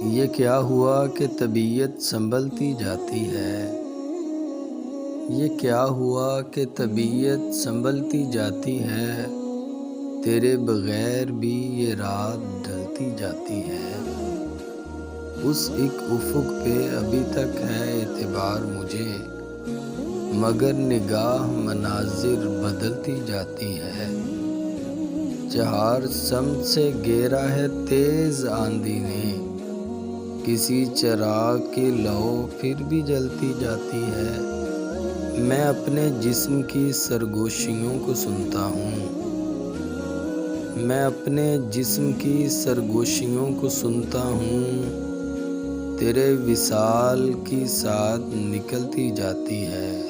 یہ کیا ہوا کہ طبیعت سنبھلتی جاتی ہے؟ یہ کیا ہوا کہ طبیعت سنبھلتی جاتی ہے؟ تیرے بغیر بھی یہ رات ڈھلتی جاتی ہے۔ اس ایک افق پہ ابھی تک ہے اعتبار مجھے، مگر نگاہ مناظر بدلتی جاتی ہے۔ چہار سمت سے گھیرا ہے تیز آندھی نے، کسی چراغ کی لو پھر بھی جلتی جاتی ہے۔ میں اپنے جسم کی سرگوشیوں کو سنتا ہوں، میں اپنے جسم کی سرگوشیوں کو سنتا ہوں، تیرے وصال کی ساتھ نکلتی جاتی ہے۔